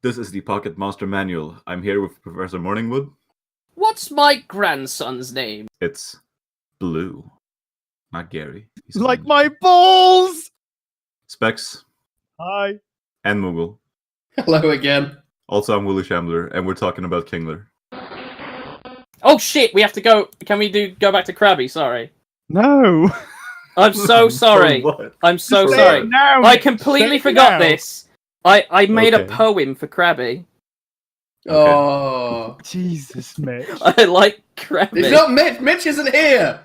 This is the Pocket Monster Manual. I'm here with Professor Morningwood. What's my grandson's name? It's Blue. Not Gary. He's Like orange. my balls! Specs. Hi. And Moogle. Hello again. Also, I'm Willy Shambler, and we're talking about Kingler. Oh shit, we have to go. Can we go back to Krabby? Sorry. No. I'm so sorry. What? I'm so Say sorry. it now, I completely Say it forgot now. this. I made a Okay. poem for Krabby. Oh. Jesus, Mitch. I like Krabby. It's not Mitch. Mitch isn't here.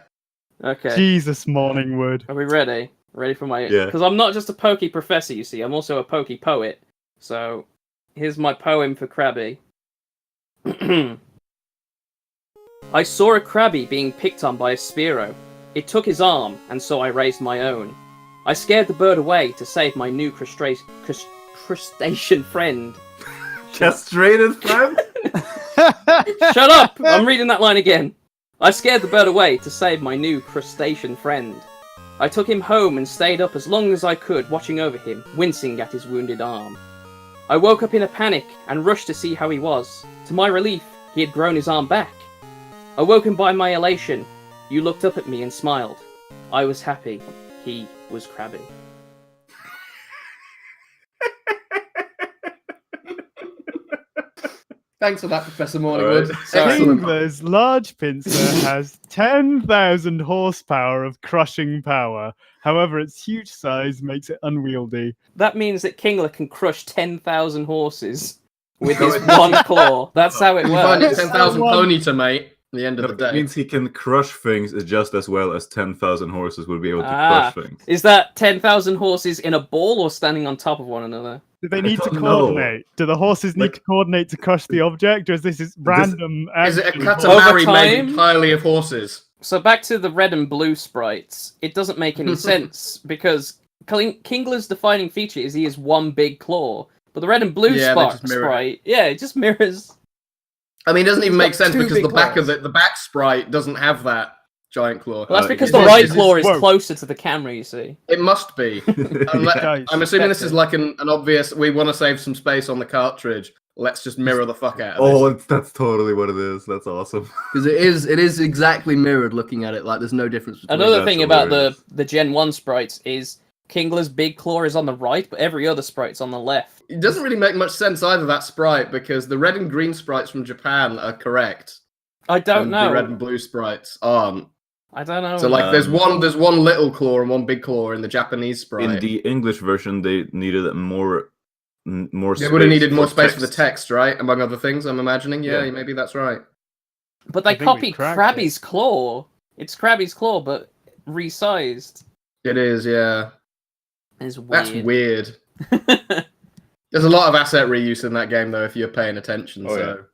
Okay. Jesus, Morningwood. Are we ready? Ready for my... Yeah. Because I'm not just a pokey professor, you see. I'm also a pokey poet. So, here's my poem for Krabby. I saw a Krabby being picked on by a Spearow. It took his arm, and so I raised my own. I scared the bird away to save my new crustacean friend. Castrated friend? Shut up! I'm reading that line again. I scared the bird away to save my new crustacean friend. I took him home and stayed up as long as I could, watching over him, wincing at his wounded arm. I woke up in a panic and rushed to see how he was. To my relief, he had grown his arm back. Awoken by my elation, you looked up at me and smiled. I was happy. He was Krabby. Thanks for that, Professor Morningwood. Alright. Sorry. Excellent. Kingler's large pincer has 10,000 horsepower of crushing power. However, its huge size makes it unwieldy. That means that Kingler can crush 10,000 horses with his one claw. That's how it You find it works. 10,000 ponyta, mate. At the end of the That day. means he can crush things just as well as 10,000 horses would be able to Ah. crush things. Is that 10,000 horses in a ball or standing on top of one another? Do they need to don't know. coordinate? Do the horses need Like- to coordinate to crush the object, or is this random? Is it a action? Katamari made time? entirely of horses? So back to the red and blue sprites. It doesn't make any sense because Kingler's defining feature is he has one big claw, but the red and blue Yeah, they just mirror it. sprite, yeah, it just mirrors. I mean, it doesn't even He's make got sense two because big the back claws. of the back sprite doesn't have that giant claw. Well, that's because it the is- right it is- claw is whoa. closer to the camera. You see. It must be. Guys, I'm assuming this is expected. like an obvious. We want to save some space on the cartridge. Let's just mirror the fuck out of Oh, that's totally what it is. That's awesome. Because it is exactly mirrored looking at it, like there's no difference between Another That's thing about hilarious. the Gen 1 sprites is Kingler's big claw is on the right, but every other sprite's on the left. It doesn't really make much sense either, that sprite, because the red and green sprites from Japan are correct. I don't and know. The red and blue sprites aren't. I don't know. So like, there's Um, one little claw and one big claw in the Japanese sprite. In the English version, they needed more They would have needed more space for the text. text, right? Among other things, I'm imagining. Yeah, Yeah. maybe that's right. But I they think we copied cracked Krabby's claw. It's Krabby's claw, but resized. It is, yeah. It's weird. That's weird. There's a lot of asset reuse in that game, though, if you're paying attention. Oh, so.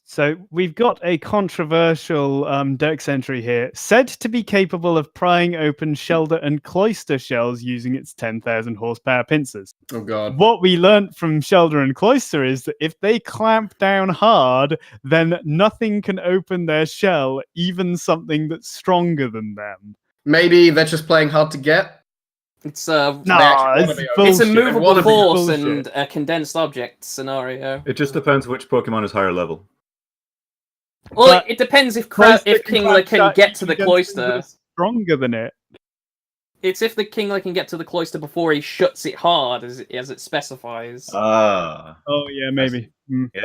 So we've got a controversial Dex entry here, said to be capable of prying open Shelder and Cloister shells using its 10,000 horsepower pincers. Oh god. What we learnt from Shelder and Cloister is that if they clamp down hard, then nothing can open their shell, even something that's stronger than them. Maybe they're just playing hard to get. It's Nah, actually it's wanna be it's a bullshit. movable wanna be force bullshit. and a condensed object scenario. It just depends which Pokemon is higher level. Well, But it depends if Cloister if can Kingler clamp can shut get to the even against things that cloister. are stronger than it. It's if the Kingler can get to the cloister before he shuts it hard, as it specifies. Ah, Oh yeah, maybe. Mm. yeah.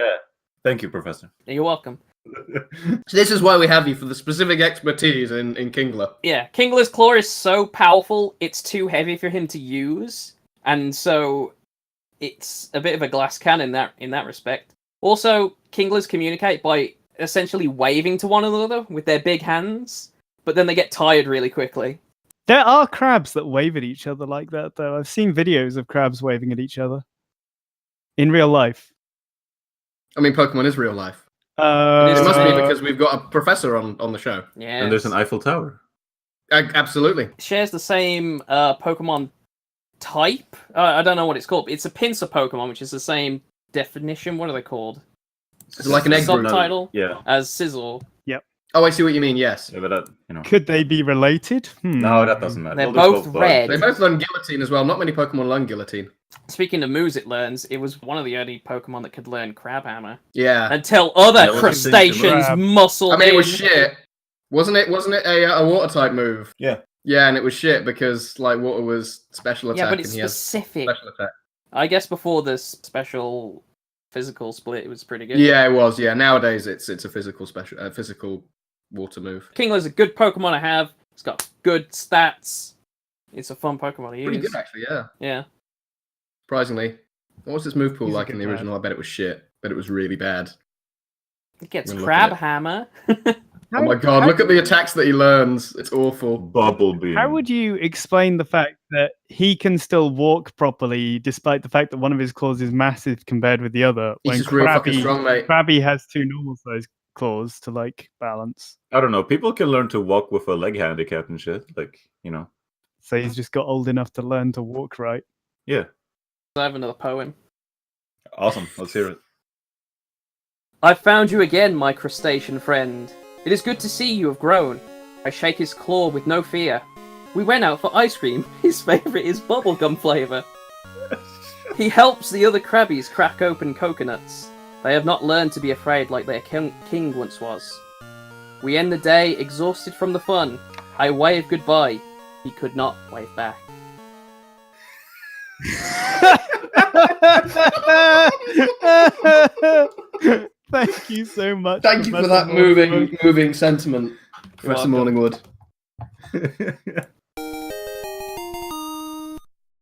Thank you, Professor. You're welcome. So this is why we have you, for the specific expertise in Kingler. Yeah, Kingler's claw is so powerful, it's too heavy for him to use, and so it's a bit of a glass cannon in that respect. Also, Kinglers communicate by essentially waving to one another with their big hands, but then they get tired really quickly. There are crabs that wave at each other like that, though. I've seen videos of crabs waving at each other in real life. I mean, Pokemon is real life. It is It must be Uh, because we've got a professor on the show. Yeah, And there's an Eiffel Tower. Absolutely. shares the same Pokemon type. I don't know what it's called. It's a pincer Pokemon, which is the same definition. What are they called? It's like an egg group. Subtitle Yeah. as Sizzle. Yep. Oh, I see what you mean. Yes. Yeah, but that, you know. Could they be related? No, that doesn't matter. They're We'll just both vote red. They both learn guillotine as well. Not many Pokemon learn guillotine. Speaking of moves it learns, it was one of the only Pokemon that could learn Crab Hammer. Yeah. Until other Yeah, it was a distinct crustaceans crab. muscled I mean, it was in. shit. Wasn't it a water type move? Yeah. Yeah, and it was shit because like water was special attack Yeah, but it's and he has specific. special attack. I guess before this special physical split, it was pretty good. Yeah, it was. Yeah, nowadays it's a physical physical water move. Kingler's a good Pokemon to have. It's got good stats. It's a fun Pokemon to use. Pretty good actually. Yeah. Yeah. Surprisingly, what was its move pool He's a like in good the lad. original? I bet it was shit. But it was really bad. It gets I'm gonna look Crab at it. Hammer. Oh my god! Look at the attacks that he learns. It's awful. Bubble Beam. How would you explain the fact that he can still walk properly despite the fact that one of his claws is massive compared with the other? He's When just real fucking strong, mate. Krabby has two normal sized claws to like balance. I don't know. People can learn to walk with a leg handicap and shit. Like, you know. So he's just got old enough to learn to walk right. Yeah. I have another poem. Awesome. Let's hear it. I found you again, my crustacean friend. It is good to see you have grown. I shake his claw with no fear. We went out for ice cream. His favourite is bubblegum flavour. He helps the other Krabbies crack open coconuts. They have not learned to be afraid like their king once was. We end the day exhausted from the fun. I wave goodbye. He could not wave back. Thank you so much. Thank you for that Professor Morningwood. moving sentiment, Professor welcome. Morningwood.